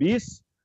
20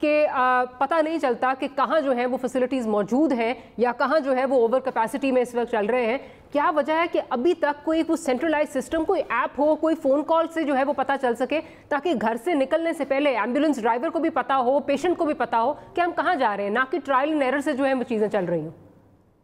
کہ پتہ نہیں چلتا کہ کہاں جو ہے وہ فیسلٹیز موجود ہیں یا کہاں جو ہے وہ اوور کیپیسٹی میں اس وقت چل رہے ہیں. کیا وجہ ہے کہ ابھی تک کوئی سینٹرلائز سسٹم, کوئی ایپ ہو, کوئی فون کال سے جو ہے وہ پتہ چل سکے تاکہ گھر سے نکلنے سے پہلے ایمبولینس ڈرائیور کو بھی پتہ ہو, پیشنٹ کو بھی پتہ ہو کہ ہم کہاں جا رہے ہیں, نہ کہ ٹرائل اینڈ ایرر سے جو ہے وہ چیزیں چل رہی ہوں؟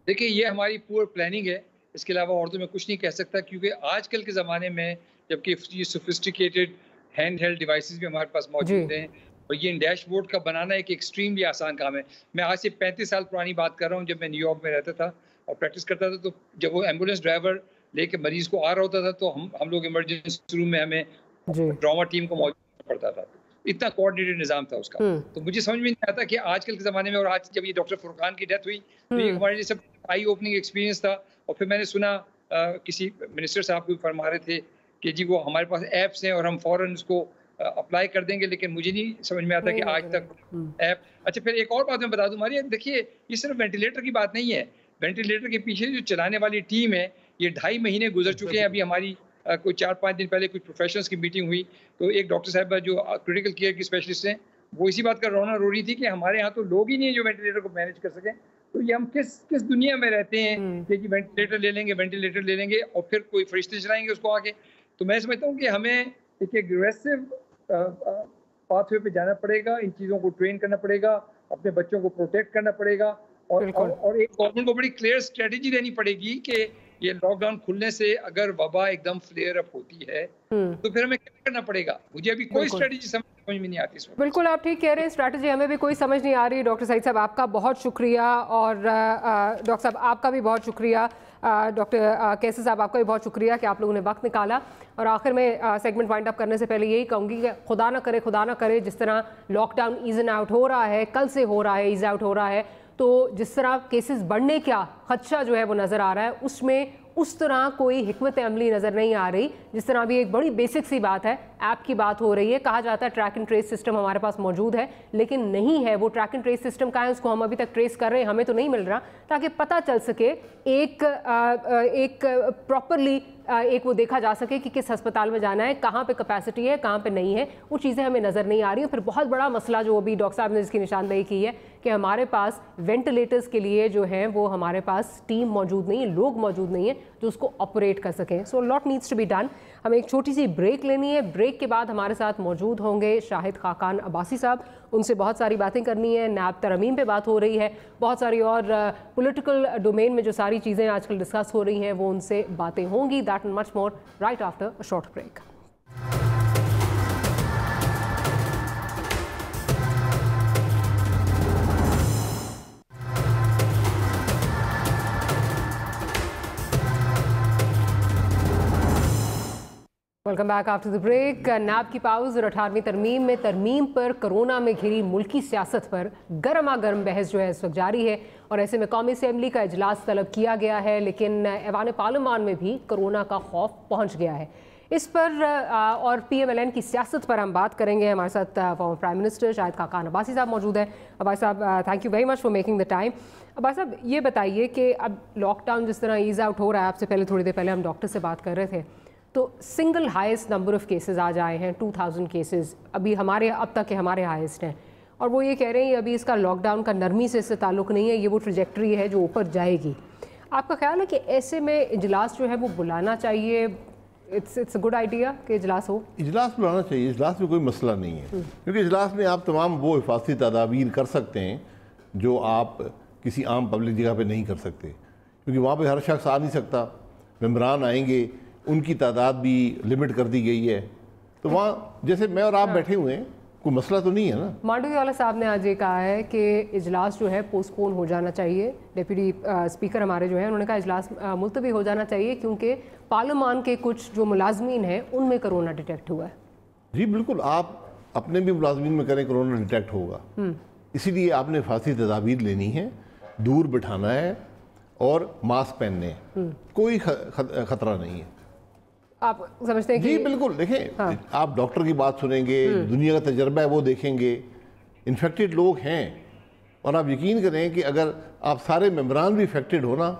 دیکھیے یہ ہماری پور پلاننگ ہے, اس کے علاوہ اور تو میں کچھ نہیں کہہ سکتا, کیونکہ آج کل کے زمانے میں جبکہ یہ سوفسٹیکیٹڈ ہینڈ ہیلڈ ڈیوائسز بھی ہمارے پاس موجود ہیں اور یہ ڈیش بورڈ کا بنانا ایک ایکسٹریملی آسان کام ہے. میں آج سے 35 سال پرانی بات کر رہا ہوں, جب میں نیو یارک میں رہتا تھا اور پریکٹس کرتا تھا, تو جب وہ ایمبولینس ڈرائیور لے کے مریض کو آ رہا ہوتا تھا تو ہم لوگ ایمرجنسی روم میں ہمیں ڈراما ٹیم کو موجود کرنا پڑتا تھا. اتنا کوآرڈینیٹڈ نظام تھا اس کا. تو مجھے سمجھ میں نہیں آتا کہ آج کل کے زمانے میں, اور آج جب یہ ڈاکٹر فرقان کی ڈیتھ ہوئی تو یہ ہمارے لیے سب آئی اوپننگ ایکسپیرینس تھا. اور پھر میں نے سنا کسی منسٹر صاحب کو فرما رہے تھے کہ جی وہ ہمارے پاس ایپس ہیں اور ہم فوراً اس کو اپلائی کر دیں گے, لیکن مجھے نہیں سمجھ میں آتا کہ آج تک ایپ. اچھا پھر ایک اور بات میں بتا دوں ہماری, دیکھیے یہ صرف وینٹیلیٹر کی بات نہیں ہے. وینٹیلیٹر کے پیچھے جو چلانے والی ٹیم ہے, یہ 2.5 مہینے گزر چکے ہیں. ابھی ہماری کوئی 4-5 دن پہلے کچھ پروفیشنلز کی میٹنگ ہوئی تو ایک ڈاکٹر صاحبہ جو کریٹیکل کیئر کی اسپیشلسٹ ہیں, وہ اسی بات کا رونا رو رہی تھی کہ ہمارے یہاں تو لوگ ہی نہیں ہیں جو وینٹیلیٹر کو مینیج کر سکیں. تو یہ ہم کس دنیا میں رہتے ہیں کہ وینٹیلیٹر لے لیں گے اور پھر کوئی فرشتے چلائیں گے اس کو آگے. تو میں سمجھتا ہوں کہ ہمیں ایک ایگریسو پاتھ وے پہ جانا پڑے گا, ان چیزوں کو ٹرین کرنا پڑے گا, اپنے بچوں کو پروٹیکٹ کرنا پڑے گا, اور ایک گورنمنٹ کو بڑی کلیئر اسٹریٹجی دینی پڑے گی کہ یہ لاک ڈاؤن کھلنے سے اگر وبا ایک دم فلیئر اپ ہوتی ہے تو پھر ہمیں کیا کرنا پڑے گا. مجھے ابھی کوئی اسٹریٹجی سمجھ میں نہیں آتی اس میں. بالکل آپ ٹھیک کہہ رہے ہیں, اسٹریٹجی ہمیں بھی کوئی سمجھ نہیں آ رہی. ڈاکٹر سعید صاحب آپ کا بہت شکریہ, اور ڈاکٹر صاحب آپ کا بھی بہت شکریہ, ڈاکٹر کیسر صاحب آپ کا بھی بہت شکریہ کہ آپ لوگوں نے وقت نکالا. اور آخر میں سیگمنٹ وائنڈ اپ کرنے سے پہلے یہی کہوں گی کہ خدا نہ کرے جس طرح لاک ڈاؤن ایزن آؤٹ ہو رہا ہے, کل سے ہو رہا ہے, ایز آؤٹ ہو رہا ہے, تو جس طرح کیسز بڑھنے کا خدشہ جو ہے وہ نظر آ رہا ہے, اس میں اس طرح کوئی حکمت عملی نظر نہیں آ رہی. جس طرح بھی ایک بڑی بیسک سی بات ہے, ایپ کی بات ہو رہی ہے, کہا جاتا ہے ٹریک اینڈ ٹریس سسٹم ہمارے پاس موجود ہے, لیکن نہیں ہے. وہ ٹریک اینڈ ٹریس سسٹم کا ہے, اس کو ہم ابھی تک ٹریس کر رہے ہیں, ہمیں تو نہیں مل رہا, تاکہ پتہ چل سکے ایک پراپرلی ایک وہ دیکھا جا سکے کہ کس ہسپتال میں جانا ہے, کہاں پہ کیپیسٹی ہے, کہاں پہ نہیں ہے. وہ چیزیں ہمیں نظر نہیں آ رہی ہیں. پھر بہت بڑا مسئلہ جو ابھی ڈاکٹر صاحب نے جس کی نشاندہی کی ہے کہ ہمارے پاس وینٹیلیٹرز کے لیے جو ہیں وہ ہمارے پاس ٹیم موجود نہیں ہے, لوگ موجود نہیں ہیں جو اس کو آپریٹ کر سکیں. سو لاٹ نیڈس ٹو بی ڈن. ہمیں ایک چھوٹی سی بریک لینی ہے. بریک کے بعد ہمارے ساتھ موجود ہوں گے شاہد خاقان عباسی صاحب, ان سے بہت ساری باتیں کرنی ہے. نیب ترمیم پہ بات ہو رہی ہے, بہت ساری اور پولیٹیکل ڈومین میں جو ساری چیزیں آج کل ڈسکس ہو رہی ہیں وہ ان سے باتیں ہوں گی. That and much more right after a short break. Welcome back after the break. NAB کی پاؤز اور 18ویں ترمیم میں ترمیم پر کرونا میں گھری ملکی سیاست پر گرما گرم بحث جو ہے اس وقت جاری ہے, اور ایسے میں قومی اسمبلی کا اجلاس طلب کیا گیا ہے, لیکن ایوان پارلیمان میں بھی کرونا کا خوف پہنچ گیا ہے. اس پر اور پی ایم ایل این کی سیاست پر ہم بات کریں گے. ہمارے ساتھ former prime minister Shahid Khaqan Abbasi صاحب موجود ہیں. عباسی صاحب thank you very much for making the time. Abbasi صاحب یہ بتائیے کہ اب لاک ڈاؤن جس طرح ایز آؤٹ ہو رہا ہے, آپ سے پہلے تھوڑی دیر پہلے ہم ڈاکٹر سے بات کر رہے تھے, تو single highest number of cases آج آئے ہیں, 2000 کیسز ابھی اب تک کے ہمارے ہائیسٹ ہیں, اور وہ یہ کہہ رہے ہیں ابھی اس کا لاک ڈاؤن کا نرمی سے اس سے تعلق نہیں ہے, یہ وہ ٹریجیکٹری ہے جو اوپر جائے گی. آپ کا خیال ہے کہ ایسے میں اجلاس جو ہے وہ بلانا چاہیے؟ اٹس اے گڈ آئیڈیا کہ اجلاس ہو. اجلاس بلانا چاہیے, اجلاس میں کوئی مسئلہ نہیں ہے, کیونکہ اجلاس میں آپ تمام وہ حفاظتی تدابیر کر سکتے ہیں جو آپ کسی عام پبلک جگہ پہ نہیں کر سکتے, کیونکہ وہاں پہ ہر شخص آ نہیں سکتا. ممبران آئیں گے, ان کی تعداد بھی لمٹ کر دی گئی ہے, تو وہاں جیسے میں اور آپ بیٹھے ہوئے ہیں, کوئی مسئلہ تو نہیں ہے نا. مانڈوی والا صاحب نے آج یہ کہا ہے کہ اجلاس جو ہے پوسٹ پون ہو جانا چاہیے. ڈپٹی اسپیکر ہمارے جو ہیں انہوں نے کہا اجلاس ملتوی ہو جانا چاہیے کیونکہ پارلیمان کے کچھ جو ملازمین ہیں ان میں کرونا ڈیٹیکٹ ہوا ہے. جی بالکل, آپ اپنے بھی ملازمین میں کریں کرونا ڈیٹیکٹ ہوگا, اسی لیے آپ نے حفاظتی تدابیر لینی ہے, دور بٹھانا ہے اور ماسک پہننے ہیں, کوئی خطرہ نہیں ہے. آپ سمجھتے ہیں کہ جی بالکل, دیکھیں آپ ڈاکٹر کی بات سنیں گے, دنیا کا تجربہ ہے وہ دیکھیں گے, انفیکٹڈ لوگ ہیں, اور آپ یقین کریں کہ اگر آپ سارے ممبران بھی افیکٹڈ ہونا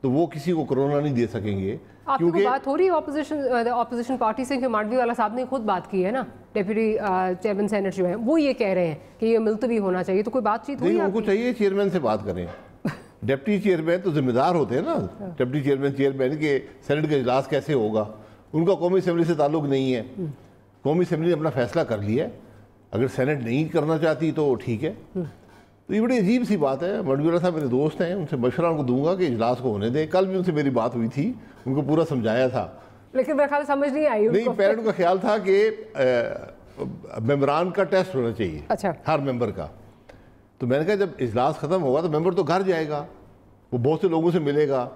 تو وہ کسی کو کورونا نہیں دے سکیں گے. آپ کی بات ہو رہی ہے اپوزیشن پارٹی سے کہ ماڈوی والا صاحب نے خود بات کی ہے نا, ڈیپٹی چیئرمین سینٹ جو ہیں وہ یہ کہہ رہے ہیں کہ یہ ملتوی ہونا چاہیے, تو کوئی بات چیت ہوئی؟ ان کو چاہیے چیئرمین سے بات کریں. ڈپٹی چیئرمین تو ذمہ دار ہوتے ہیں نا, ڈپٹی چیئرمین کے سینٹ کا اجلاس کیسے ہوگا, ان کا قومی اسمبلی سے تعلق نہیں ہے. قومی اسمبلی نے اپنا فیصلہ کر لیا ہے, اگر سینٹ نہیں کرنا چاہتی تو ٹھیک ہے. تو یہ بڑی عجیب سی بات ہے. ماڈوی والا صاحب میرے دوست ہیں, ان سے مشورہ ان کو دوں گا کہ اجلاس کو ہونے دیں. کل بھی ان سے میری بات ہوئی تھی, ان کو پورا سمجھایا تھا, لیکن میرا خیال سمجھ نہیں آئی. نہیں, پہلے ان کا خیال تھا کہ ممبران کا ٹیسٹ ہونا چاہیے, اچھا, ہر ممبر کا. تو میں نے کہا جب اجلاس ختم ہوگا تو ممبر تو گھر جائے گا, وہ بہت سے لوگوں سے ملے گا,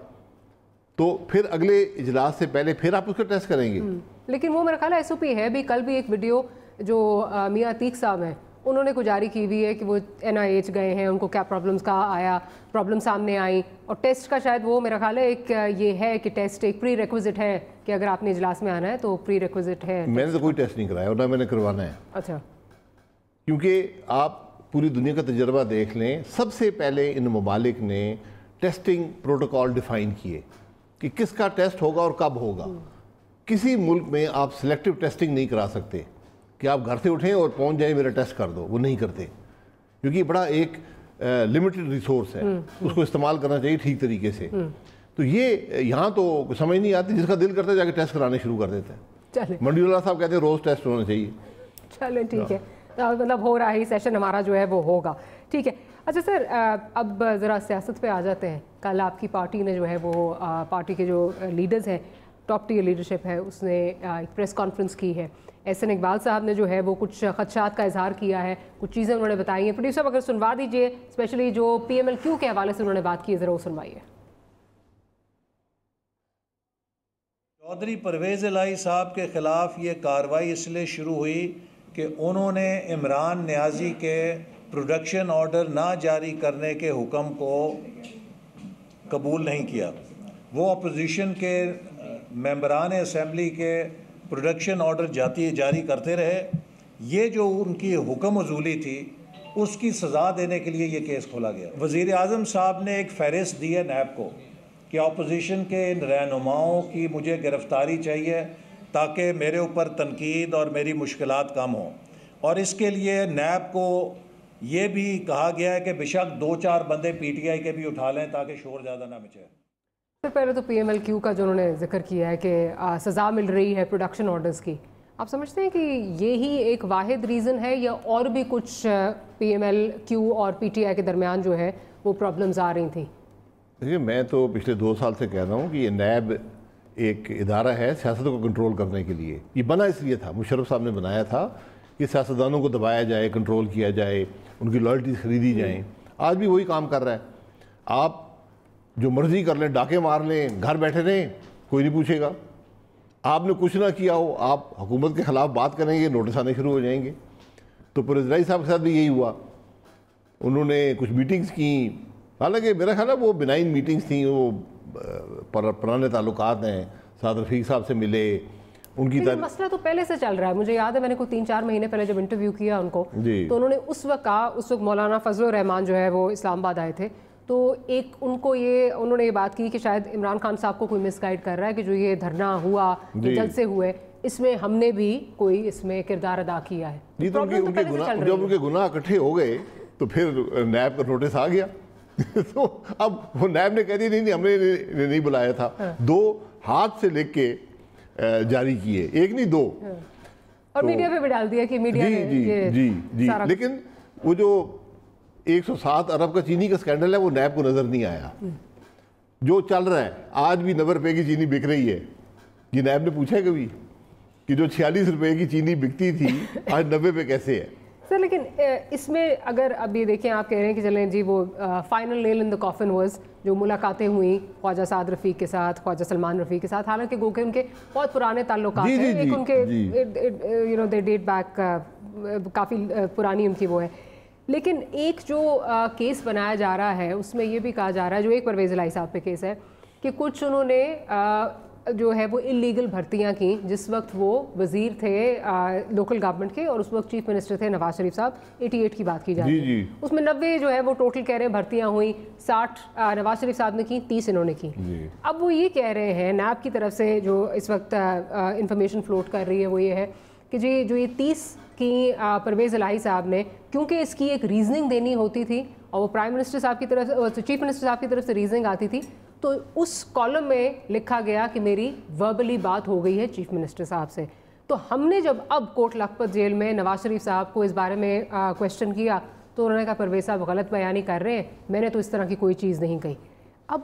تو پھر اگلے اجلاس سے پہلے پھر آپ اس کا ٹیسٹ کریں گے. لیکن وہ میرا خیال ایس او پی ہے بھی. کل بھی ایک ویڈیو جو میاں عتیق صاحب ہیں انہوں نے کو جاری کی ہوئی ہے کہ وہ NIH گئے ہیں, ان کو کیا پرابلمس کا آیا, پرابلم سامنے آئیں, اور ٹیسٹ کا شاید وہ میرا خیال ہے ایک یہ ہے کہ ٹیسٹ ایک پری ریکوزٹ ہے کہ اگر آپ نے اجلاس میں آنا ہے تو پری ریکوزٹ ہے. میں نے تو کوئی ٹیسٹ نہیں کرایا اور نہ میں نے کروانا ہے. اچھا, کیونکہ آپ پوری دنیا کا تجربہ دیکھ لیں, سب سے پہلے ان ممالک نے ٹیسٹنگ پروٹوکول ڈیفائن کیے کہ کس کا ٹیسٹ ہوگا اور کب ہوگا. کسی ملک میں آپ سلیکٹیو ٹیسٹنگ نہیں کرا سکتے کہ آپ گھر سے اٹھیں اور پہنچ جائیں میرا ٹیسٹ کر دو, وہ نہیں کرتے, کیونکہ یہ بڑا ایک لمیٹڈ ریسورس ہے, اس کو استعمال کرنا چاہیے ٹھیک طریقے سے. تو یہ یہاں تو سمجھ نہیں آتی, جس کا دل کرتا ہے جا کے ٹیسٹ کرانے شروع کر دیتے ہیں. ماڈوی والا صاحب کہتے ہیں روز ٹیسٹ ہونا چاہیے. چلیں ٹھیک ہے, مطلب ہو رہا ہے سیشن ہمارا جو ہے وہ ہوگا. ٹھیک ہے. اچھا سر, اب ذرا سیاست پہ آ جاتے ہیں. کل آپ کی پارٹی نے جو ہے وہ پارٹی کے جو لیڈرز ہیں, ٹاپ ٹیئر لیڈرشپ ہے, اس نے ایک پریس کانفرنس کی ہے. احسن اقبال صاحب نے جو ہے وہ کچھ خدشات کا اظہار کیا ہے, کچھ چیزیں انہوں نے بتائی ہیں. پروڈیوسر اگر سنوا دیجئے, اسپیشلی جو PMLQ کے حوالے سے انہوں نے بات کی ہے, ذرا وہ سنوائیے. چودھری پرویز الہی صاحب کے خلاف یہ کارروائی اس لیے شروع ہوئی کہ انہوں نے عمران نیازی کے پروڈکشن آرڈر نہ جاری کرنے کے حکم کو قبول نہیں کیا. وہ اپوزیشن کے ممبران اسمبلی کے پروڈکشن آرڈر جاری کرتے رہے. یہ جو ان کی حکم عزولی تھی اس کی سزا دینے کے لیے یہ کیس کھولا گیا. وزیر اعظم صاحب نے ایک فہرست دی ہے نیب کو کہ اپوزیشن کے رہنماؤں کی مجھے گرفتاری چاہیے تاکہ میرے اوپر تنقید اور میری مشکلات کم ہوں, اور اس کے لیے نیب کو یہ بھی کہا گیا ہے کہ بے شک 2-4 بندے PTI کے بھی اٹھا لیں تاکہ شور زیادہ نہ مچے. پہلے تو PMLQ کا جو انہوں نے ذکر کیا ہے کہ سزا مل رہی ہے پروڈکشن آرڈرز کی, آپ سمجھتے ہیں کہ یہی ایک واحد ریزن ہے یا اور بھی کچھ PMLQ اور PTI کے درمیان جو ہے وہ پرابلمز آ رہی تھیں؟ دیکھیے, میں تو پچھلے 2 سال سے کہہ رہا ہوں کہ یہ نیب ایک ادارہ ہے سیاست کو کنٹرول کرنے کے لیے. یہ بنا اس لیے تھا, مشرف صاحب نے بنایا تھا کہ سیاستدانوں کو دبایا جائے, کنٹرول کیا جائے, ان کی لائلٹیز خریدی جائیں. آج بھی وہی کام کر رہا ہے. آپ جو مرضی کر لیں, ڈاکے مار لیں, گھر بیٹھے رہیں, کوئی نہیں پوچھے گا. آپ نے کچھ نہ کیا ہو, آپ حکومت کے خلاف بات کریں گے, نوٹس آنے شروع ہو جائیں گے. تو پرزدائی صاحب کے ساتھ بھی یہی ہوا. انہوں نے کچھ میٹنگز کی, حالانکہ میرا خیال ہے وہ بنائن میٹنگز تھیں, وہ پرانے تعلقات ہیں, سعد رفیق صاحب سے ملے, ان کی مسئلہ تو پہلے سے چل رہا ہے. مجھے یاد ہے میں نے کوئی 3-4 مہینے پہلے جب انٹرویو کیا ان کو, تو انہوں نے اس وقت کہا, اس وقت مولانا فضل الرحمان جو ہے وہ اسلام آباد آئے تھے, تو ایک انہوں نے یہ بات کی کہ شاید عمران خان صاحب کو کوئی مس گائیڈ کر رہا ہے کہ جو یہ دھرنا ہوا, جلسے ہوئے, اس میں ہم نے بھی کوئی اس میں کردار ادا کیا ہے. جب ان کے گناہ اکٹھے ہو گئے تو پھر نیب کا نوٹس آ گیا. تو اب وہ نیب نے کہہ دی نہیں ہم نے نہیں بلایا تھا. 2 ہاتھ سے لکھ کے جاری کیے, 1 نہیں 2, اور میڈیا پہ بھی ڈال دیا کہ میڈیا نے. جی لیکن وہ جو 107 ارب کا چینی کا سکینڈل ہے وہ نیب کو نظر نہیں آیا. جو چل رہا ہے آج بھی 90 روپے کی چینی بک رہی ہے. یہ نیب نے پوچھا ہے کبھی کہ جو 46 روپے کی چینی بکتی تھی آج 90 پہ کیسے ہے؟ سر لیکن اس میں اگر اب یہ دیکھیں, آپ کہہ رہے ہیں کہ چلیں جی وہ final Nile in the coffin was جو ملاقاتیں ہوئیں خواجہ سعد رفیق کے ساتھ, خواجہ سلمان رفیق کے ساتھ, حالانکہ گو کہ ان کے بہت پرانے تعلقات ہیں, ایک ان کے دے ڈیٹ بیک, کافی پرانی ان کی وہ ہے. لیکن ایک جو کیس بنایا جا رہا ہے اس میں یہ بھی کہا جا رہا ہے, جو ایک پرویز الہی صاحب پہ کیس ہے, کہ کچھ انہوں نے جو ہے وہ اللیگل بھرتیاں کی جس وقت وہ وزیر تھے لوکل گورنمنٹ کے اور اس وقت چیف منسٹر تھے نواز شریف صاحب. 88 کی بات کی جا رہی ہے, اس میں 90 جو ہے وہ ٹوٹل کہہ رہے ہیں بھرتیاں ہوئیں, 60 نواز شریف صاحب نے کی, 30 انہوں نے کی. اب وہ یہ کہہ رہے ہیں نیب کی طرف سے جو اس وقت انفارمیشن فلوٹ کر رہی ہے وہ یہ ہے کہ جی جو یہ 30 کی پرویز الہی صاحب نے, کیونکہ اس کی ایک ریزننگ دینی ہوتی تھی اور وہ پرائم منسٹر صاحب کی طرف چیف منسٹر صاحب کی طرف سے ریزننگ آتی تھی, تو اس کالم میں لکھا گیا کہ میری وربلی بات ہو گئی ہے چیف منسٹر صاحب سے. تو ہم نے جب اب کوٹ لکھپت جیل میں نواز شریف صاحب کو اس بارے میں کویشچن کیا تو انہوں نے کہا پرویز صاحب غلط بیانی کر رہے ہیں, میں نے تو اس طرح کی کوئی چیز نہیں کہی. اب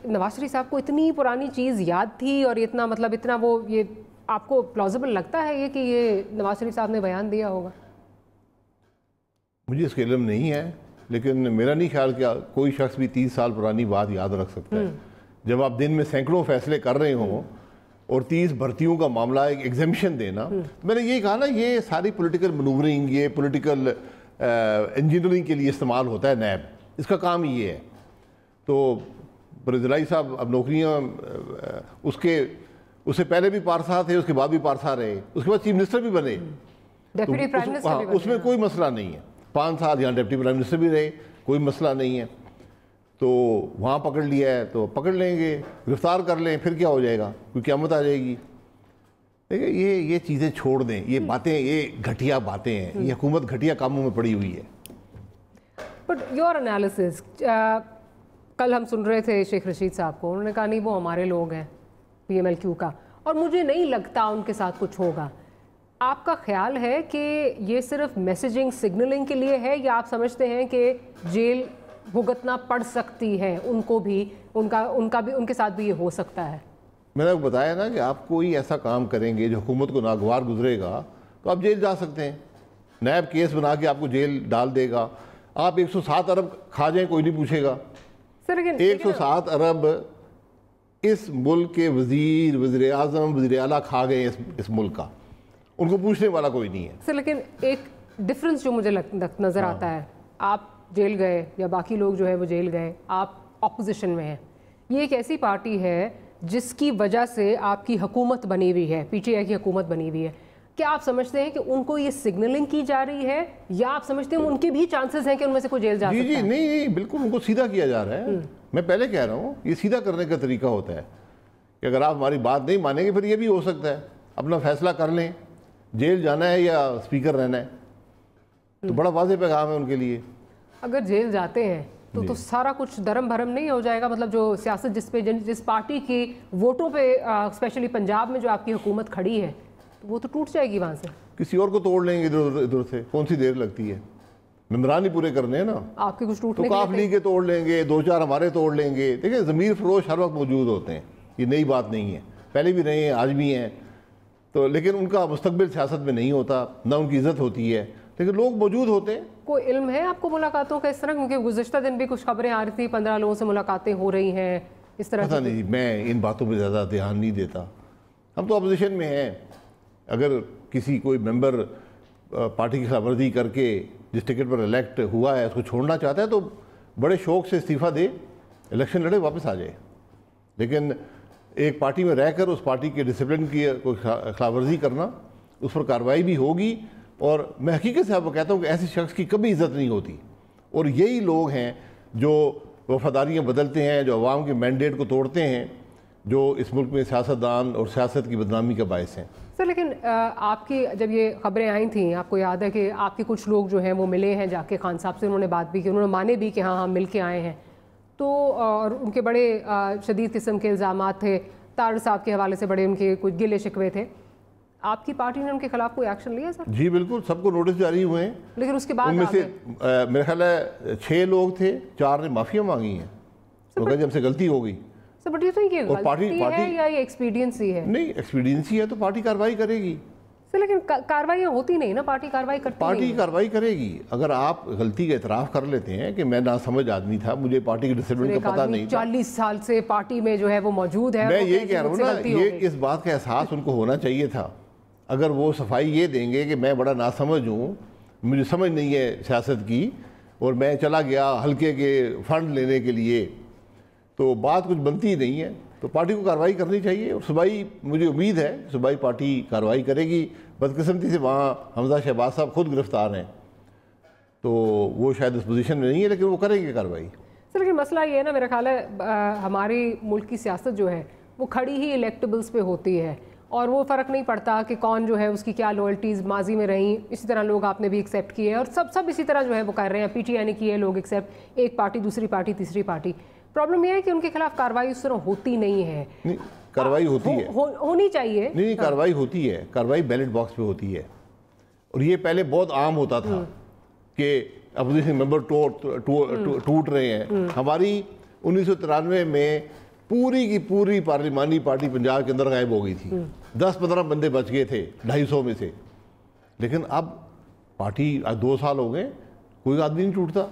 نواز شریف صاحب کو اتنی پرانی چیز یاد تھی اور اتنا مطلب اتنا وہ یہ آپ کو پلازیبل لگتا ہے یہ کہ یہ نواز شریف صاحب نے بیان دیا ہوگا؟ مجھے اس کا علم نہیں ہے, لیکن میرا نہیں خیال کہ کوئی شخص بھی 30 سال پرانی بات یاد رکھ سکتا ہے. جب آپ دن میں سینکڑوں فیصلے کر رہے ہوں اور 30 بھرتیوں کا معاملہ ایک ایگزیمشن دینا, میں نے یہی کہا نا یہ ساری پولیٹیکل منورنگ, یہ پولیٹیکل انجینئرنگ کے لیے استعمال ہوتا ہے نیب, اس کا کام یہ ہے. تو پرویز الہی صاحب اب نوکریاں اس سے پہلے بھی پارسا تھے, اس کے بعد بھی پارسا رہے, اس کے بعد چیف منسٹر بھی بنے, اس میں کوئی مسئلہ نہیں ہے. 5 سال یہاں ڈپٹی پرائم منسٹر بھی رہے, کوئی مسئلہ نہیں ہے. تو وہاں پکڑ لیا ہے تو پکڑ لیں گے, گرفتار کر لیں, پھر کیا ہو جائے گا, کوئی قیامت آ جائے گی. دیکھیں یہ چیزیں چھوڑ دیں, یہ باتیں یہ گھٹیا باتیں ہیں, یہ حکومت گھٹیا کاموں میں پڑی ہوئی ہے. بٹ یور انالیسز, کل ہم سن رہے تھے شیخ رشید صاحب کو, انہوں نے کہا نہیں وہ ہمارے لوگ ہیں پی ایم ایل کیو کا, اور مجھے نہیں لگتا ان کے ساتھ کچھ ہوگا. آپ کا خیال ہے کہ یہ صرف میسیجنگ سگنلنگ کے لیے ہے, یا آپ سمجھتے ہیں کہ جیل بھگتنا پڑ سکتی ہے ان کو بھی, ان کے ساتھ بھی یہ ہو سکتا ہے؟ میں نے بتایا نا کہ آپ کوئی ایسا کام کریں گے جو حکومت کو ناگوار گزرے گا تو آپ جیل جا سکتے ہیں. نیب کیس بنا کے آپ کو جیل ڈال دے گا, آپ 107 ارب کھا جائیں کوئی نہیں پوچھے گا. 107 ارب اس ملک کے وزیر اعظم, وزیر اعلیٰ کھا گئے اس ملک کا, ان کو پوچھنے والا کوئی نہیں ہے. سر لیکن ایک ڈفرنس جو مجھے نظر آتا ہے, آپ جیل گئے یا باقی لوگ جو ہے وہ جیل گئے, آپ اپوزیشن میں ہیں, یہ ایک ایسی پارٹی ہے جس کی وجہ سے آپ کی حکومت بنی ہوئی ہے, پی ٹی آئی کی حکومت بنی ہوئی ہے. کیا آپ سمجھتے ہیں کہ ان کو یہ سگنلنگ کی جا رہی ہے, یا آپ سمجھتے ہیں ان کے بھی چانسز ہیں کہ ان میں سے کوئی جیل جا سکتا ہے؟ جی نہیں, بالکل ان کو سیدھا کیا جا رہا ہے. میں پہلے کہہ رہا ہوں یہ سیدھا کرنے کا طریقہ ہوتا ہے کہ اگر آپ ہماری بات نہیں مانیں گے پھر یہ بھی ہو سکتا ہے اپنا فیصلہ کر لیں, جیل جانا ہے یا اسپیکر رہنا ہے. تو بڑا واضح پیغام ہے ان کے لیے. اگر جیل جاتے ہیں تو سارا کچھ درم بھرم نہیں ہو جائے گا؟ مطلب جو سیاست جس پارٹی کی ووٹوں پہ اسپیشلی پنجاب میں جو آپ کی حکومت کھڑی ہے وہ تو ٹوٹ جائے گی وہاں سے. کسی اور کو توڑ لیں گے ادھر سے, کون سی دیر لگتی ہے, ممبران ہی پورے کرنے ہیں نا. آپ کے کچھ ٹوٹنے تو کاف لیگ کے توڑ لیں گے, 2-4 ہمارے توڑ لیں گے. دیکھیں ضمیر فروش ہر وقت موجود ہوتے ہیں, یہ نئی بات نہیں ہے, پہلے بھی رہے ہیں آج بھی ہیں. تو لیکن ان کا مستقبل سیاست میں نہیں ہوتا, نہ ان کی عزت ہوتی ہے, لیکن لوگ موجود ہوتے ہیں. کوئی علم ہے آپ کو ملاقاتوں کا اس طرح؟ کیونکہ گزشتہ دن بھی کچھ خبریں آ رہی تھیں 15 لوگوں سے ملاقاتیں ہو رہی ہیں اس طرح. پتہ نہیں, میں ان باتوں پہ زیادہ دھیان نہیں دیتا. ہم تو اپوزیشن میں ہیں, اگر کسی کوئی ممبر پارٹی کی خلاف ورزی کر کے جس ٹکٹ پر الیکٹ ہوا ہے اس کو چھوڑنا چاہتا ہے تو بڑے شوق سے استعفیٰ دے, الیکشن لڑے, واپس آ جائے. لیکن ایک پارٹی میں رہ کر اس پارٹی کے ڈسپلن کی کوئی خلاف ورزی کرنا, اس پر کارروائی بھی ہوگی. اور میں حقیقت سے آپ کو کہتا ہوں کہ ایسے شخص کی کبھی عزت نہیں ہوتی, اور یہی لوگ ہیں جو وفاداریاں بدلتے ہیں, جو عوام کے مینڈیٹ کو توڑتے ہیں, جو اس ملک میں سیاستدان اور سیاست کی بدنامی کا باعث ہیں. سر لیکن آپ کی جب یہ خبریں آئی تھیں, آپ کو یاد ہے کہ آپ کے کچھ لوگ جو ہیں وہ ملے ہیں جا کے خان صاحب سے, انہوں نے بات بھی کی, انہوں نے مانے بھی کہ ہاں ہم مل کے آئے ہیں. تو اور ان کے بڑے شدید قسم کے الزامات تھے, طاہر صاحب کے حوالے سے بڑے ان کے کچھ گلے شکوے تھے. آپ کی پارٹی نے ان کے خلاف کوئی ایکشن لیا سر؟ جی بالکل, سب کو نوٹس جاری ہوئے ہیں. لیکن اس کے بعد ان میں سے میرے خیال ہے 6 لوگ تھے, 4 نے معافیاں مانگی ہیں, تو کہ ہم سے غلطی ہو گئی. سر بٹ یہ تو یہ غلطی ہے یا یہ ایکسپیڈینسی ہے؟ نہیں, ایکسپیڈینسی ہے تو پارٹی کارروائی کرے گی. سر لیکن کارروائیاں ہوتی نہیں نا, پارٹی کارروائی کرتی نہیں. پارٹی کارروائی کرے گی. اگر آپ غلطی کا اعتراف کر لیتے ہیں کہ میں ناسمجھ آدمی تھا, مجھے پارٹی کے ڈسپلن کا پتہ نہیں تھا, 40 سال سے پارٹی میں جو ہے وہ موجود ہے, میں یہی کہہ رہا ہوں نا, یہ اس بات کا احساس ان کو ہونا چاہیے تھا. اگر وہ صفائی یہ دیں گے کہ میں بڑا ناسمجھ ہوں, مجھے سمجھ نہیں ہے سیاست کی, اور میں چلا گیا ہلکے کے فنڈ لینے کے لیے, تو بات کچھ بنتی ہی نہیں ہے. تو پارٹی کو کارروائی کرنی چاہیے، اور صوبائی مجھے امید ہے صوبائی پارٹی کارروائی کرے گی. بدقسمتی سے وہاں حمزہ شہباز صاحب خود گرفتار ہیں، تو وہ شاید اس پوزیشن میں نہیں ہے، لیکن وہ کریں گے کارروائی. لیکن مسئلہ یہ ہے نا، میرا خیال ہے ہماری ملک کی سیاست جو ہے وہ کھڑی ہی الیکٹیبلز پہ ہوتی ہے، اور وہ فرق نہیں پڑتا کہ کون جو ہے اس کی کیا لوئلٹیز ماضی میں رہیں. اسی طرح لوگ آپ نے بھی ایکسیپٹ کیے، اور سب اسی طرح جو ہے وہ کر رہے ہیں. پی ٹی آئی نے کیے لوگ ایکسیپٹ، ایک پارٹی دوسری پارٹی تیسری پارٹی. پرابلم یہ ہے کہ ان کے خلاف کارروائی اس طرح ہوتی نہیں ہے. کارروائی ہوتی ہے، ہونی چاہیے. نہیں کارروائی ہوتی ہے، کارروائی بیلٹ باکس پہ ہوتی ہے. اور یہ پہلے بہت عام ہوتا تھا کہ اپوزیشن ممبر ٹوٹ رہے ہیں. ہماری 1993 میں پوری کی پوری پارلیمانی پارٹی پنجاب کے اندر غائب ہو گئی تھی. 10-15 بندے بچ گئے تھے 250 میں سے. لیکن اب پارٹی 2 سال ہو گئے، کوئی آدمی نہیں ٹوٹتا.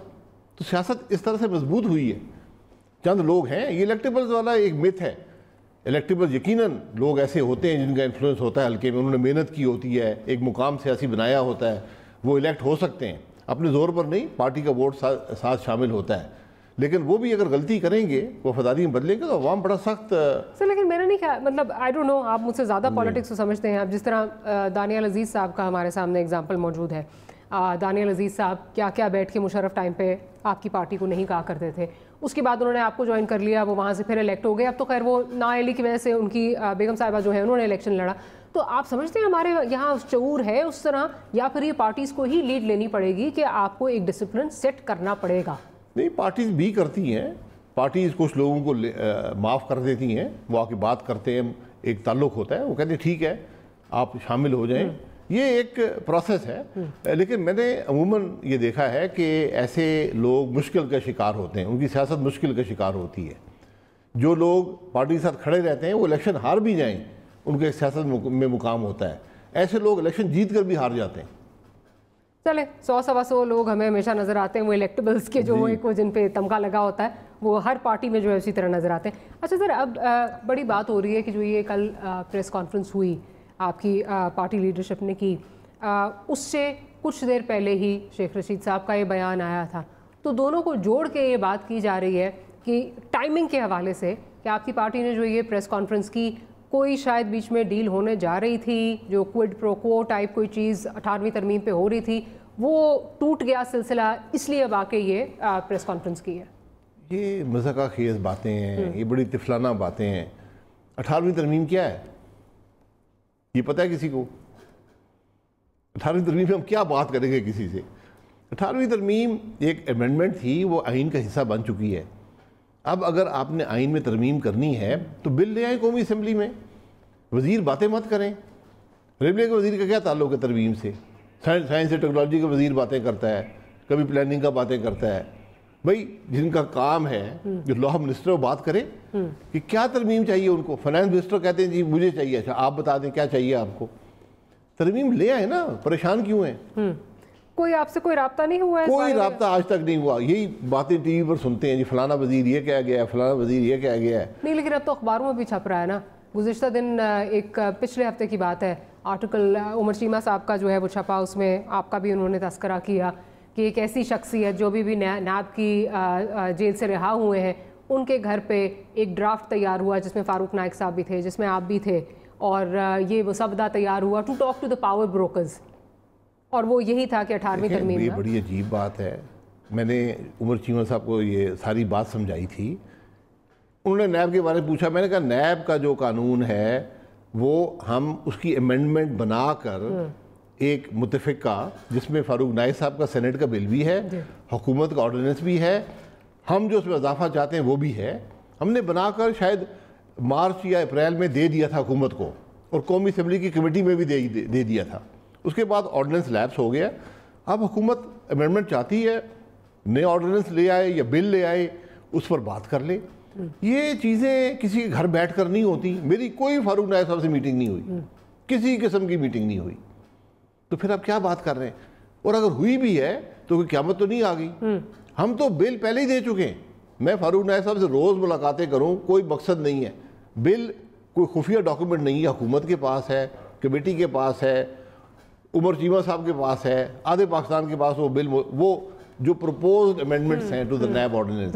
تو سیاست اس طرح سے مضبوط ہوئی ہے. چند لوگ ہیں، یہ الیکٹیبلز والا ایک مت ہے. الیکٹیبلز یقیناً لوگ ایسے ہوتے ہیں جن کا انفلوئنس ہوتا ہے حلقے میں، انہوں نے محنت کی ہوتی ہے، ایک مقام سیاسی بنایا ہوتا ہے، وہ الیکٹ ہو سکتے ہیں. اپنے زور پر نہیں، پارٹی کا ووٹ ساتھ شامل ہوتا ہے. لیکن وہ بھی اگر غلطی کریں گے، وفاداری میں بدلیں گے، تو عوام بڑا سخت. سر لیکن میرا نہیں خیال، مطلب آئی ڈونٹ نو، آپ مجھ سے زیادہ پالیٹکس کو سمجھتے ہیں. اب جس طرح دانیال عزیز صاحب کا ہمارے سامنے اگزامپل موجود ہے. دانیال عزیز صاحب کیا بیٹھ کے مشرف ٹائم پہ آپ کی پارٹی کو نہیں کہا کرتے تھے. اس کے بعد انہوں نے آپ کو جوائن کر لیا، وہ وہاں سے پھر الیکٹ ہو گئے. اب تو خیر وہ نااہلی کی وجہ سے ان کی بیگم صاحبہ جو ہے انہوں نے الیکشن لڑا. تو آپ سمجھتے ہیں ہمارے یہاں شعور ہے اس طرح، یا پھر یہ پارٹیز کو ہی لیڈ لینی پڑے گی کہ آپ کو ایک ڈسپلن سیٹ کرنا پڑے گا؟ نہیں، پارٹیز بھی کرتی ہیں. پارٹیز کچھ لوگوں کو معاف کر دیتی ہیں، وہ آ کے بات کرتے ہیں، ایک تعلق ہوتا ہے، وہ کہتے ہیں ٹھیک ہے آپ شامل ہو جائیں. یہ ایک پروسیس ہے. لیکن میں نے عموماً یہ دیکھا ہے کہ ایسے لوگ مشکل کا شکار ہوتے ہیں، ان کی سیاست مشکل کا شکار ہوتی ہے. جو لوگ پارٹی کے ساتھ کھڑے رہتے ہیں وہ الیکشن ہار بھی جائیں، ان کے سیاست میں مقام ہوتا ہے. ایسے لوگ الیکشن جیت کر بھی ہار جاتے ہیں. چلے 100-125 لوگ ہمیں ہمیشہ نظر آتے ہیں، وہ الیکٹیبلز کے جو ایک جن پہ تمغہ لگا ہوتا ہے، وہ ہر پارٹی میں جو ہے اسی طرح نظر آتے ہیں. اچھا سر، اب بڑی بات ہو رہی ہے کہ جو یہ کل پریس کانفرنس ہوئی آپ کی پارٹی لیڈرشپ نے کی، اس سے کچھ دیر پہلے ہی شیخ رشید صاحب کا یہ بیان آیا تھا. تو دونوں کو جوڑ کے یہ بات کی جا رہی ہے کہ ٹائمنگ کے حوالے سے کہ آپ کی پارٹی نے جو یہ پریس کانفرنس کی، کوئی شاید بیچ میں ڈیل ہونے جا رہی تھی، جو کوئڈ پرو کو ٹائپ کوئی چیز 18ویں ترمیم پہ ہو رہی تھی، وہ ٹوٹ گیا سلسلہ، اس لیے اب آ کے یہ پریس کانفرنس کی ہے. یہ مذاقہ خیز باتیں ہیں، یہ بڑی طفلانہ باتیں ہیں. 18ویں ترمیم کیا ہے یہ پتہ ہے کسی کو؟ 18ویں ترمیم میں ہم کیا بات کریں گے کسی سے؟ 18ویں ترمیم ایک امینڈمنٹ تھی، وہ آئین کا حصہ بن چکی ہے. اب اگر آپ نے آئین میں ترمیم کرنی ہے تو بل لے آئیں قومی اسمبلی میں. وزیر باتیں مت کریں. ریلوے کے وزیر کا کیا تعلق ہے ترمیم سے؟ سائنس اینڈ ٹیکنالوجی کا وزیر باتیں کرتا ہے، کبھی پلاننگ کا باتیں کرتا ہے. بھائی جن کا کام ہے، جو لاء منسٹر وہ بات کریں کہ کیا ترمیم چاہیے ان کو. فائنانس منسٹر کہتے ہیں جی مجھے چاہیے. اچھا آپ بتا دیں کیا چاہیے آپ کو. ترمیم لے آئے نا، پریشان کیوں ہیں؟ کوئی آپ سے کوئی رابطہ نہیں ہوا ہے؟ کوئی رابطہ آج تک نہیں ہوا. یہی باتیں ٹی وی پر سنتے ہیں، جی فلانا وزیر یہ کہہ گیا ہے، فلانا وزیر یہ کہہ گیا ہے. نہیں لیکن اب تو اخباروں میں بھی چھپ رہا ہے نا. گزشتہ دن ایک پچھلے ہفتے کی بات ہے، آرٹیکل عمر چیمہ صاحب کا جو ہے وہ چھپا، اس میں آپ کا بھی انہوں نے تذکرہ کیا کہ ایک ایسی شخصیت جو بھی نیب کی جیل سے رہا ہوئے ہیں، ان کے گھر پہ ایک ڈرافٹ تیار ہوا جس میں فاروق نائک صاحب بھی تھے، جس میں آپ بھی تھے، اور یہ مسودہ تیار ہوا to talk to the power brokers, اور وہ یہی تھا کہ 18ویں ترمیم. یہ بڑی عجیب بات ہے. میں نے عمر چیمہ صاحب کو یہ ساری بات سمجھائی تھی. انہوں نے نیب کے بارے میں پوچھا. میں نے کہا نیب کا جو قانون ہے وہ ہم اس کی امینڈمنٹ بنا کر ایک متفقہ، جس میں فاروق نائک صاحب کا سینٹ کا بل بھی ہے، حکومت کا آرڈیننس بھی ہے، ہم جو اس میں اضافہ چاہتے ہیں وہ بھی ہے، ہم نے بنا کر شاید مارچ یا اپریل میں دے دیا تھا حکومت کو، اور قومی اسمبلی کی کمیٹی میں بھی دے دیا تھا. اس کے بعد آرڈیننس لیپس ہو گیا. اب حکومت امینڈمنٹ چاہتی ہے، نئے آرڈیننس لے آئے یا بل لے آئے، اس پر بات کر لے. یہ چیزیں کسی کے گھر بیٹھ کر نہیں ہوتی. میری کوئی فاروق نائک صاحب سے میٹنگ نہیں ہوئی، کسی قسم کی میٹنگ نہیں ہوئی. تو پھر آپ کیا بات کر رہے ہیں؟ اور اگر ہوئی بھی ہے تو کوئی قیامت تو نہیں آ گئی. ہم تو بل پہلے ہی دے چکے ہیں. میں فاروق نائک صاحب سے روز ملاقاتیں کروں، کوئی مقصد نہیں ہے. بل کوئی خفیہ ڈاکومنٹ نہیں ہے، حکومت کے پاس ہے، کمیٹی کے پاس ہے، عمر چیمہ صاحب کے پاس ہے، آدھے پاکستان کے پاس وہ بل، وہ جو پروپوزڈ امینڈمنٹس ہیں to the NAB ordinance.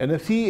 NFC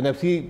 NFC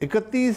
31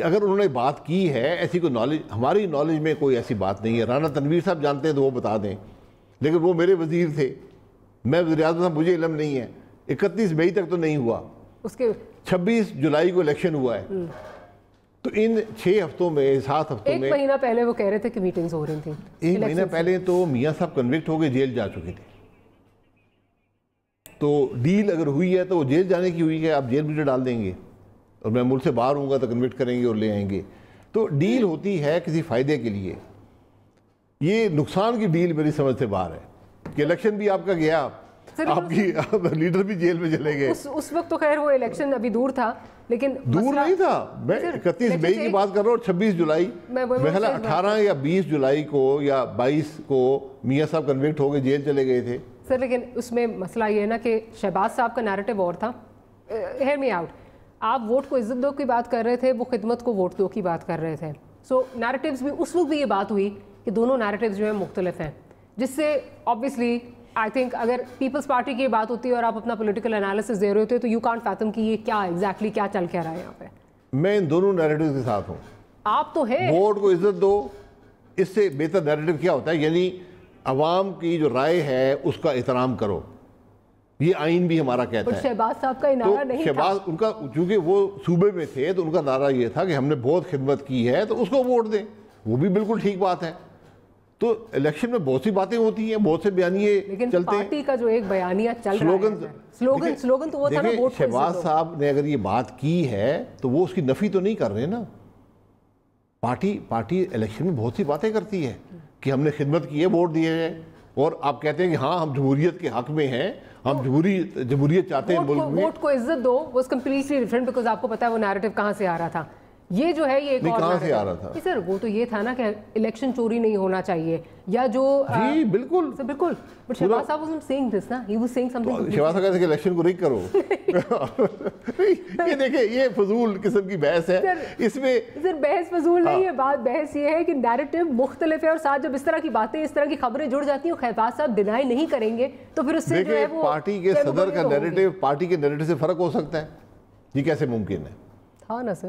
کہ اگر انہوں نے بات کی ہے ایسی کوئی نالج، ہماری نالج میں کوئی ایسی بات نہیں ہے. رانا تنویر صاحب جانتے ہیں تو وہ بتا دیں، لیکن وہ میرے وزیر تھے، میں وزیر اعظم صاحب، مجھے علم نہیں ہے. 31 مئی تک تو نہیں ہوا، اس کے 26 جولائی کو الیکشن ہوا ہے. تو ان 6 ہفتوں میں 7 ہفتوں میں 1 مہینہ پہلے وہ کہہ رہے تھے کہ میٹنگز ہو رہی تھیں. 1 مہینہ پہلے تو میاں صاحب کنوکٹ ہو گئے، جیل جا چکے تھے. تو ڈیل اگر ہوئی ہے تو وہ جیل جانے کی ہوئی ہے، آپ جیل میں ڈال دیں گے، اور میں ملک سے باہر ہوں گا تو کنوکٹ کریں گے اور لے آئیں گے. تو ڈیل ہوتی ہے کسی فائدے کے لیے. یہ نقصان کی ڈیل میری سمجھ سے باہر ہے کہ الیکشن بھی آپ کا گیا، آپ کی لیڈر بھی جیل میں چلے گئے. اس وقت تو خیر وہ الیکشن ابھی دور تھا، لیکن دور نہیں تھا. میں 31 مئی کی بات کر رہا ہوں، 26 جولائی میں 18 یا 20 جولائی کو یا 22 کو میاں صاحب کنوکٹ ہو گئے، جیل چلے گئے تھے. سر لیکن اس میں مسئلہ یہ ہے نا کہ شہباز صاحب کا نیریٹو اور تھا. ہیئر می آؤٹ، آپ ووٹ کو عزت دو کی بات کر رہے تھے، وہ خدمت کو ووٹ دو کی بات کر رہے تھے. سو نیریٹیوز بھی اس وقت بھی یہ بات ہوئی کہ دونوں نیریٹیوز جو ہیں مختلف ہیں، جس سے آبویسلی آئی تھنک اگر پیپلز پارٹی کی بات ہوتی ہے اور آپ اپنا پولیٹیکل انالیسس دے رہے ہوتے تو یو کانٹ فیتھم کہ یہ کیا ایگزیکٹلی کیا چل کیا رہا ہے یہاں پہ. میں ان دونوں نیریٹیوز کے ساتھ ہوں. آپ تو ہیں، ووٹ کو عزت دو، اس سے بہتر نیریٹیو کیا ہوتا ہے؟ یعنی عوام کی جو رائے ہے اس کا احترام کرو، یہ آئین بھی ہمارا کہتا ہے. شہباز صاحب کا نعرہ نہیں تھا. شہباز ان کا، چونکہ وہ صوبے میں تھے تو ان کا نعرہ یہ تھا کہ ہم نے بہت خدمت کی ہے تو اس کو ووٹ دیں. وہ بھی بالکل ٹھیک بات ہے. تو الیکشن میں بہت سی باتیں ہوتی ہیں، بہت سے بیانیے چلتے ہیں، لیکن پارٹی کا جو ایک بیانیہ چل رہا ہے، سلوگن تو وہ تھا نا ووٹ. شہباز صاحب نے اگر یہ بات کی ہے تو وہ اس کی نفی تو نہیں کر رہے نا. پارٹی الیکشن میں بہت سی باتیں کرتی ہے کہ ہم نے خدمت کی ہے، ووٹ دیے ہیں، اور آپ کہتے ہیں کہ ہاں ہم جمہوریت کے حق میں ہیں، ہم جمہوریت چاہتے ہیں ملک میں. ووٹ کو عزت دو واز کمپلیٹلی ڈفرنٹ، بیکاز آپ کو پتا ہے وہ نیریٹو کہاں سے آ رہا تھا. یہ جو ہے یہ ایک اور کہاں سے آ رہا تھا سر، وہ تو یہ تھا نا کہ الیکشن چوری نہیں ہونا چاہیے، یا جو جی بالکل بالکل. بٹ شہباز صاحب wasn't saying this نا، he was saying something. Shahbaz صاحب کہتے ہیں کہ الیکشن کو نہیں کرو. یہ دیکھیں یہ فضول قسم کی بحث ہے. اس میں سر بحث فضول نہیں ہے، بات بحث یہ ہے کہ نیریٹو مختلف ہے، اور ساتھ جب اس طرح کی باتیں، اس طرح کی خبریں جڑ جاتی ہیں، شہباز صاحب ڈینائی نہیں کریں گے تو پھر اس سے جو ہے وہ پارٹی کے صدر کا نیریٹو پارٹی کے نیریٹو سے فرق ہو سکتا ہے. یہ کیسے ممکن ہے؟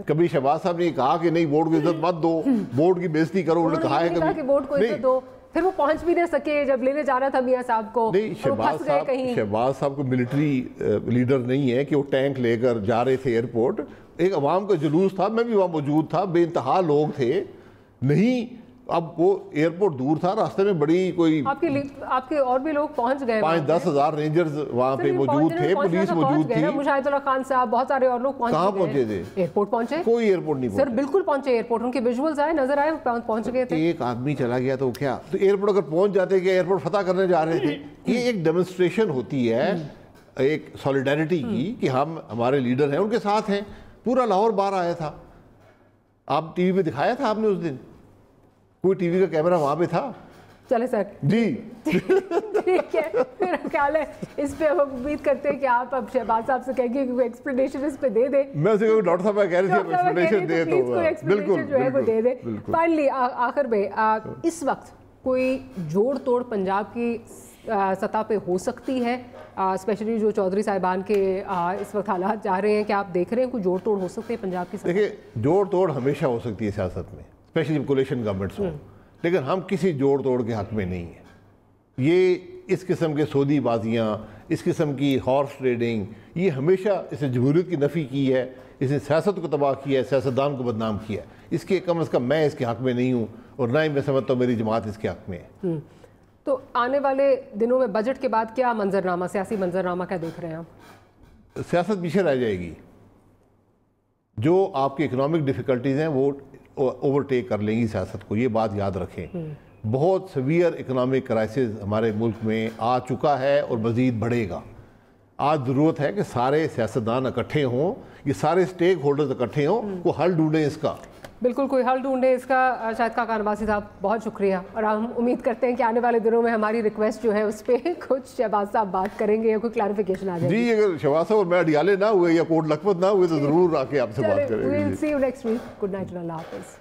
کبھی شہباز صاحب نے کہا کہ نہیں ووٹ کو عزت مت دو، ووٹ کی بےزتی کرو. انہوں نے کہا ہے کہ ووٹ کو عزت دو، پھر وہ پہنچ بھی نہیں سکے جب لینے جانا تھا میاں صاحب کو. نہیں، شہباز صاحب کو ملٹری لیڈر نہیں ہے کہ وہ ٹینک لے کر جا رہے تھے ایئرپورٹ. ایک عوام کا جلوس تھا، میں بھی وہاں موجود تھا، بے انتہا لوگ تھے. نہیں، اب وہ ایئرپورٹ دور تھا، راستے میں بڑی کوئی آپ کے اور بھی لوگ پہنچ گئے، 5-10 ہزار رینجرز وہاں پہ موجود تھے، پولیس موجود تھی. مشاہد اللہ خان صاحب، بہت سارے اور لوگ کہاں پہنچے تھے؟ ایئرپورٹ پہنچے. کوئی ایئرپورٹ نہیں سر بالکل پہنچے ایئرپورٹ، ان کے ویژولز آئے، نظر آئے، پہنچ گئے تھے. ایک آدمی چلا گیا تو کیا، تو ایئرپورٹ اگر پہنچ جاتے کہ ایئرپورٹ فتح کرنے جا رہے تھے. یہ ایک ڈیمونسٹریشن ہوتی ہے ایک سولیڈیرٹی کی کہ ہم، ہمارے لیڈر ہیں، ان کے ساتھ ہیں. پورا لاہور باہر آیا تھا. آپ ٹی وی پہ دکھایا تھا آپ نے اس دن؟ کوئی ٹی وی کا کیمرہ وہاں پہ تھا؟ چلے سر جی ٹھیک ہے. میرا خیال ہے اس پہ ہم امید کرتے ہیں کہ آپ اب شہباز صاحب سے کہیں گے کہ کوئی ایکسپلینیشن اس پہ دے دیں. میں اسے کہوں ڈاکٹر صاحب کہہ رہے تھے ایکسپلینیشن دے تو ایکسپلینیشن جو ہے وہ دے دیں. فائنلی آخر میں اس وقت کوئی جوڑ توڑ پنجاب کی سطح پہ ہو سکتی ہے، اسپیشلی جو چودھری صاحبان کے اس وقت حالات جا رہے ہیں، کہ آپ دیکھ رہے ہیں کوئی جوڑ توڑ ہو سکتے ہیں پنجاب کی سطح؟ دیکھیں جوڑ توڑ ہمیشہ ہو سکتی ہے سیاست میں، اسپیشلی جب کولیشن گورنمنٹس ہوں، لیکن ہم کسی جوڑ توڑ کے حق میں نہیں ہیں. یہ اس قسم کے سودی بازیاں، اس قسم کی ہارس ٹریڈنگ، یہ ہمیشہ اس نے جمہوریت کی نفی کی ہے، اس نے سیاست کو تباہ کیا ہے، سیاستدان کو بدنام کیا ہے. اس کے کم از کم میں اس کے حق میں نہیں ہوں، اور نہ ہی میں سمجھتا ہوں میری جماعت اس کے حق میں ہے. تو آنے والے دنوں میں بجٹ کے بعد کیا منظرنامہ، سیاسی منظرنامہ کیا دیکھ رہے ہیں آپ؟ سیاست پیچھے رہ جائے گی. جو آپ کی اکنامک ڈیفیکلٹیز ہیں وہ اوورٹیک کر لیں گی سیاست کو، یہ بات یاد رکھیں. بہت سیویئر اکنامک کرائسس ہمارے ملک میں آ چکا ہے اور مزید بڑھے گا. آج ضرورت ہے کہ سارے سیاستدان اکٹھے ہوں، یہ سارے سٹیک ہولڈرز اکٹھے ہوں، کوئی حل ڈھونڈیں اس کا. بالکل کوئی حل ڈھونڈے اس کا. شاہد خاقان عباسی صاحب بہت شکریہ، اور ہم امید کرتے ہیں کہ آنے والے دنوں میں ہماری ریکویسٹ جو ہے اس پہ کچھ شہباز صاحب بات کریں گے یا کوئی کلیریفیکیشن آ جائے گی. جی اگر شہباز صاحب اور میں اڈیالے نہ ہوئے یا کوٹ لکھپت نہ ہوئے تو ضرور آ کے آپ سے بات کریں گے. See you next week. Good night and Allah Hafiz.